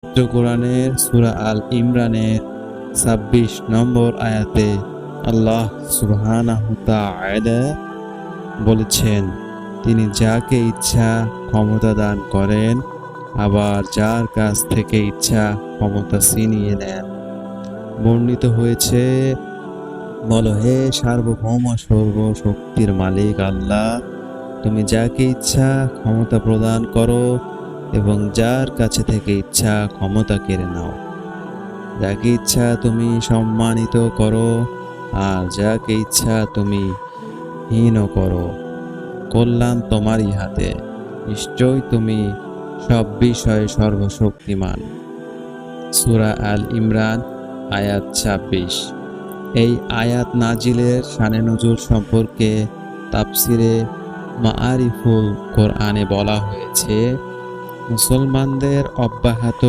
পবিত্র কোরআনের সূরা আল ইমরানের ২৬ নম্বর আয়াতে আল্লাহ সুবহানাহু তাআলা বলেছেন, তিনি যাকে ইচ্ছা ক্ষমতা দান করেন, আবার যার কাছ থেকে ইচ্ছা ক্ষমতা ছিনিয়ে নেন। বর্ণিত হয়েছে, বলো, হে সার্বভৌম সর্বশক্তির মালিক আল্লাহ, তুমি যাকে ইচ্ছা ক্ষমতা প্রদান করো এবং যার কাছে থেকে ইচ্ছা ক্ষমতা কেড়ে নাও। যাকে ইচ্ছা তুমি সম্মানিত করো আর যাকে ইচ্ছা তুমি হীন করো। কল্যাণ তোমারই হাতে, নিশ্চয় তুমি সব বিষয়ে সর্বশক্তিমান। সূরা আল ইমরান আয়াত ২৬। এই আয়াত নাজিলের শানে নজুল সম্পর্কে তাফসিরে মাআরিফুল কোরআনে বলা হয়েছে, মুসলমানদের অব্যাহত